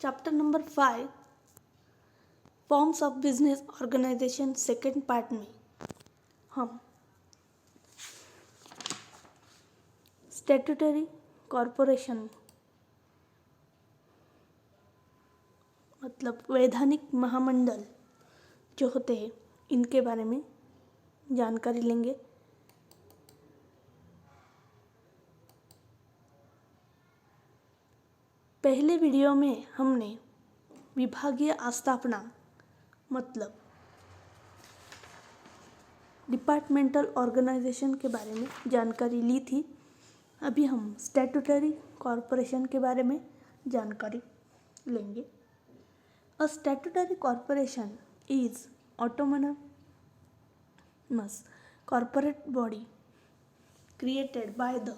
Chapter number 5 forms of business organisation second part में हम statutory corporation मतलब वैधानिक महामंडल जो होते हैं इनके बारे में जानकारी लेंगे। पहले वीडियो में हमने विभागीय आस्थापना मतलब डिपार्टमेंटल ऑर्गेनाइजेशन के बारे में जानकारी ली थी। अभी हम स्टैट्यूटरी कॉरपोरेशन के बारे में जानकारी लेंगे। A statutory corporation is autonomous corporate body created by the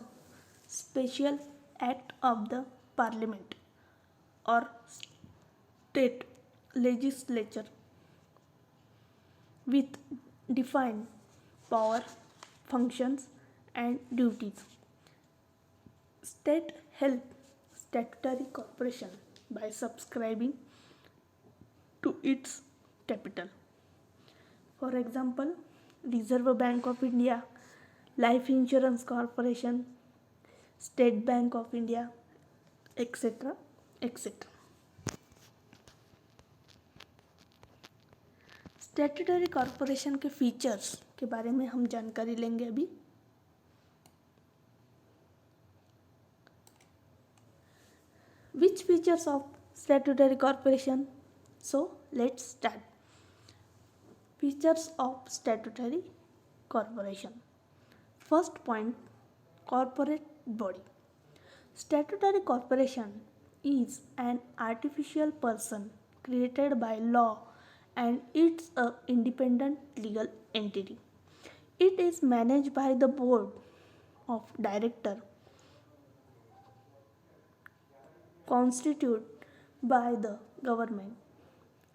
special act of the parliament or state legislature with defined power, functions and duties. State help statutory corporation by subscribing to its capital. For example, Reserve Bank of India, Life Insurance Corporation, State Bank of India, etc. etc. Statutory corporation के features के बारे में हम जानकारी लेंगे अभी। Which features of statutory corporation? So let's start. Features of statutory corporation. First point, corporate body. Statutory corporation is an artificial person created by law and it's an independent legal entity. It is managed by the board of directors constituted by the government.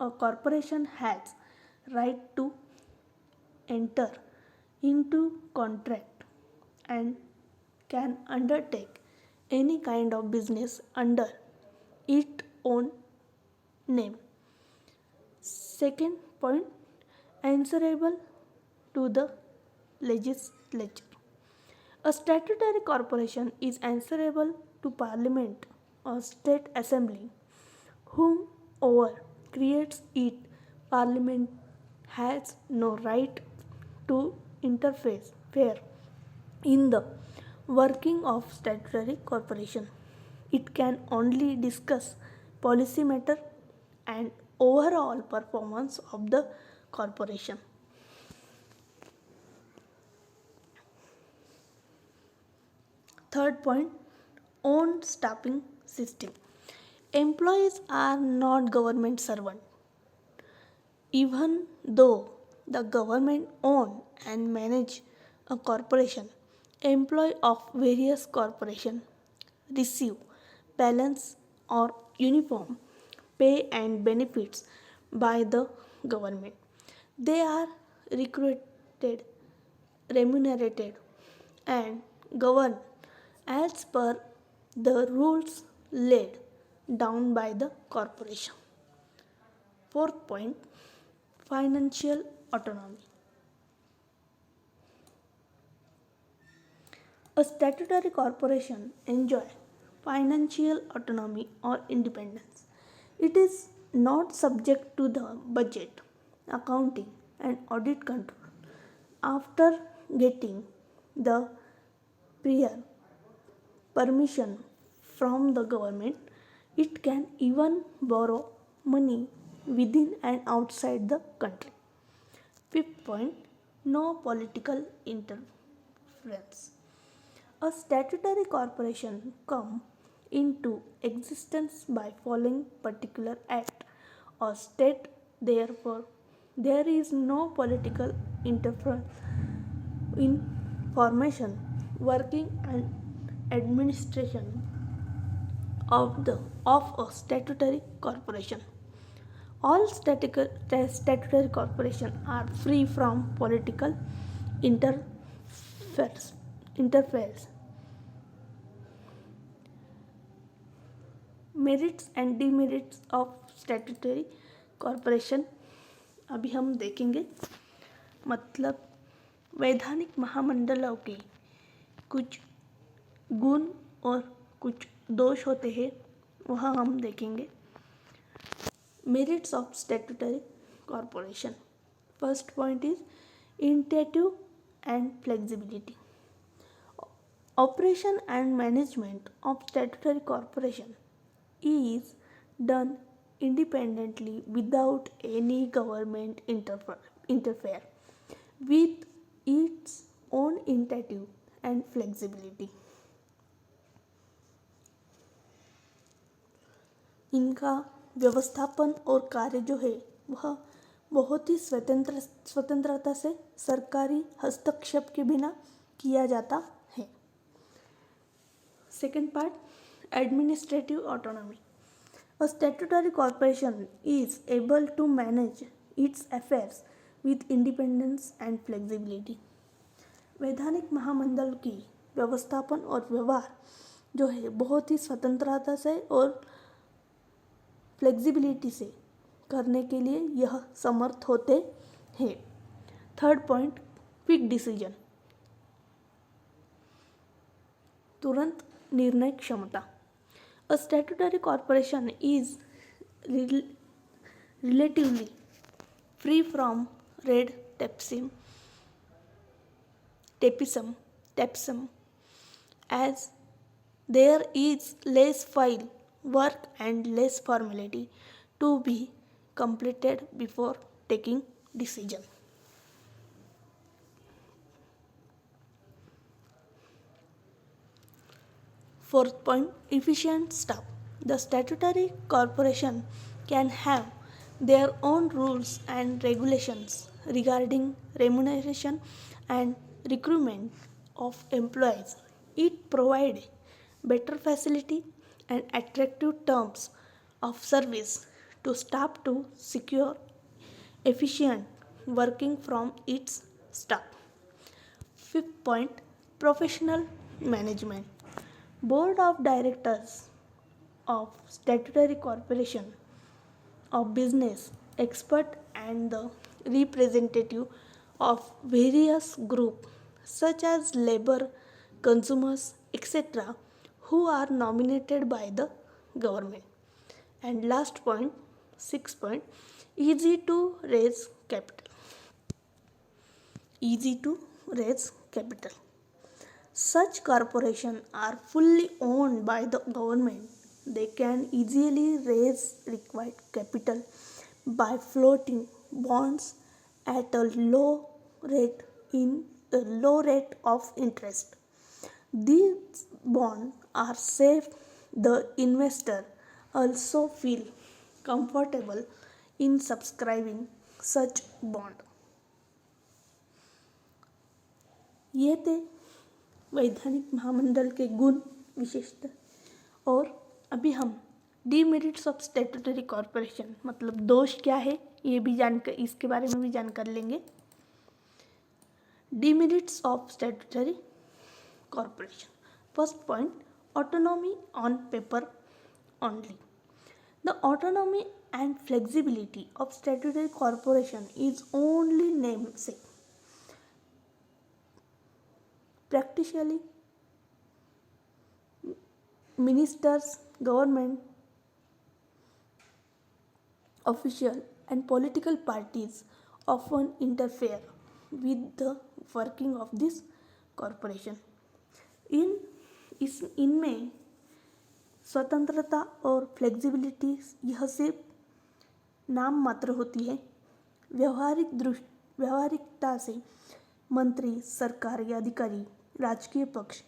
A corporation has right to enter into contract and can undertake any kind of business under its own name. Second point, answerable to the legislature. A statutory corporation is answerable to Parliament or State Assembly, whomever creates it. Parliament has no right to interfere in the working of statutory corporation. It can only discuss policy matter and overall performance of the corporation. Third point, own staffing system. Employees are not government servants. Even though the government own and manage a corporation, employees of various corporations receive balance or uniform pay and benefits by the government. They are recruited, remunerated and governed as per the rules laid down by the corporation. Fourth point, financial autonomy. A statutory corporation enjoys financial autonomy or independence. It is not subject to the budget, accounting and audit control. After getting the prior permission from the government, it can even borrow money within and outside the country. Fifth point, no political interference. A statutory corporation comes into existence by following particular act or state. Therefore, there is no political interference in formation, working and administration of a statutory corporation. All statutory corporations are free from political interference. Merits and demerits of statutory corporation अभी हम देखेंगे। मतलब वैधानिक महामंडलों के कुछ गुण और कुछ दोष होते हैं, वह हम देखेंगे। Merits of statutory corporation. First point is initiative and flexibility. Operation and management of statutory corporation is done independently without any government interfere with its own initiative and flexibility. इनका व्यवस्थापन और कार्य जो है वह बहुत ही स्वतंत्रता से सरकारी हस्तक्षेप के बिना किया जाता है। Second part, administrative autonomy. A statutory corporation is able to manage its affairs with independence and flexibility. वैधानिक महामंडल की व्यवस्थापन और व्यवहार जो है बहुत ही स्वतंत्रता से और फ्लेक्सिबिलिटी से करने के लिए यह समर्थ होते हैं। थर्ड पॉइंट, क्विक डिसीजन, तुरंत निर्णय क्षमता। A statutory corporation is relatively free from red tapeism as there is less file work and less formality to be completed before taking decision. Fourth point, efficient staff. The statutory corporation can have their own rules and regulations regarding remuneration and recruitment of employees. It provides better facility and attractive terms of service to staff to secure efficient working from its staff. Fifth point, professional management. Board of Directors of Statutory Corporation of Business expert and the representative of various groups such as labor, consumers, etc., who are nominated by the government. And last point, sixth point, easy to raise capital. Easy to raise capital. Such corporations are fully owned by the government. They can easily raise required capital by floating bonds at a low rate of interest. These bonds are safe. The investor also feel comfortable in subscribing such bond. ये थे वैधानिक महामंडल के गुण विशेषता। और अभी हम demerits of statutory corporation मतलब दोष क्या है ये भी जानकर इसके बारे में भी जानकारी लेंगे। Demerits of statutory corporation. First point, autonomy on paper only. The autonomy and flexibility of statutory corporation is only name से practically ministers, government officials and political parties often interfere with the working of this corporation. इनमें स्वतंत्रता और flexibility यह सिर्फ नाम मात्र होती है। व्यवहारिकता से मंत्री, सरकारी अधिकारी, राजकीय पक्ष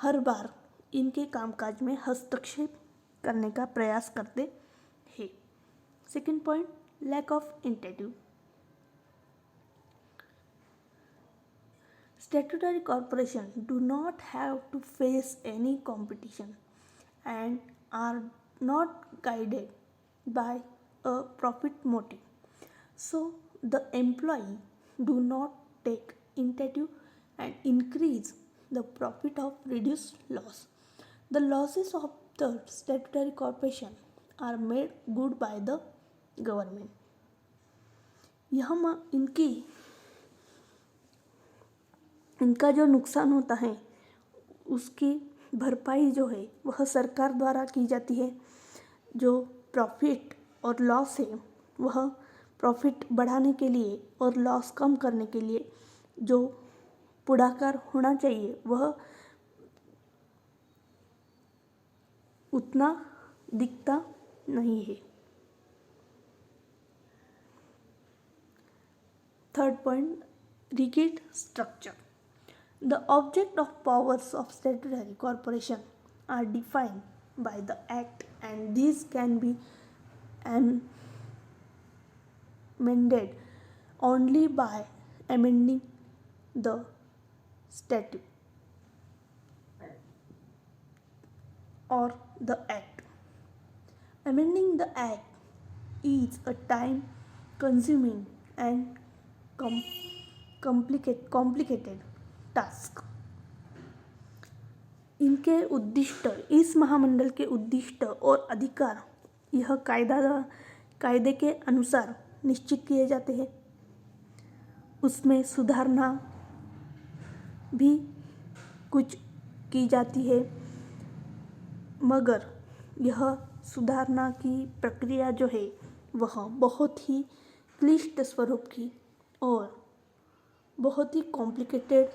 हर बार इनके कामकाज में हस्तक्षेप करने का प्रयास करते हैं। Second point, lack of initiative. Statutory corporation do not have to face any competition and are not guided by a profit motive, so the employee do not take initiative and increase the profit of reduced loss. The losses of the statutory corporation are made good by the government. इनका जो नुकसान होता है उसकी भरपाई जो है वह सरकार द्वारा की जाती है। जो प्रॉफिट और लॉस है वह प्रॉफिट बढ़ाने के लिए और लॉस कम करने के लिए जो पुढाकार होना चाहिए वह उतना दिखता नहीं है। Third point, rigid structure. The object of powers of statutory corporation are defined by the Act, and these can be amended only by amending the statute or the Act. Amending the Act is a time-consuming and complicated task. इनके उद्दिष्ट, इस महामंडल के उद्दिष्ट और अधिकार यह कायदे के अनुसार निश्चित किए जाते हैं। उसमें सुधारना भी कुछ की जाती है, मगर यह सुधारना की प्रक्रिया जो है वह बहुत ही क्लिष्ट स्वरूप की और बहुत ही कॉम्प्लिकेटेड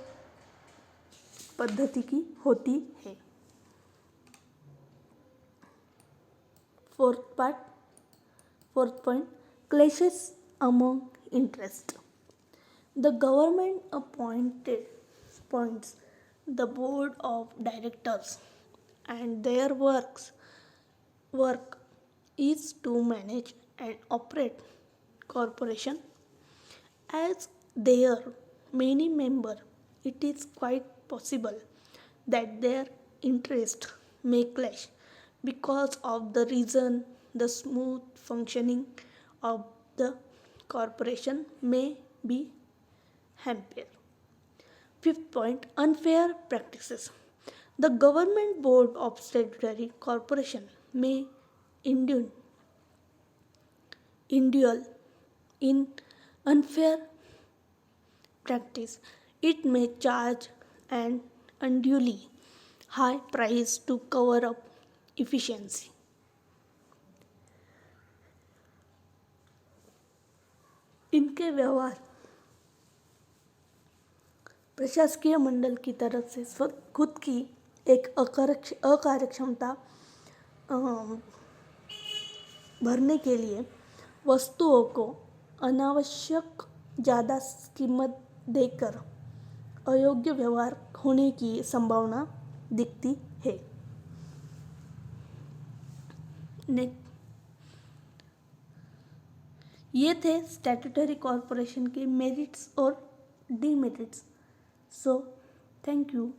पद्धति की होती है। Fourth point, clashes among interest. The government appoints the board of directors and their work is to manage and operate corporation. As there are many members, it is quite possible that their interests may clash. Because of the reason, the smooth functioning of the corporation may be hampered. Fifth point, unfair practices. The government board of statutory corporation may indulge in unfair practice. It may charge an unduly high price to cover up efficiency. इनके व्यवहार प्रशासकीय मंडल की तरफ से खुद की एक अकार्यक्षमता भरने के लिए वस्तुओं को अनावश्यक ज़्यादा कीमत देकर अयोग्य व्यवहार होने की संभावना दिखती है। ये थे स्टैट्यूटरी कॉर्पोरेशन के मेरिट्स और डीमेरिट्स। So thank you.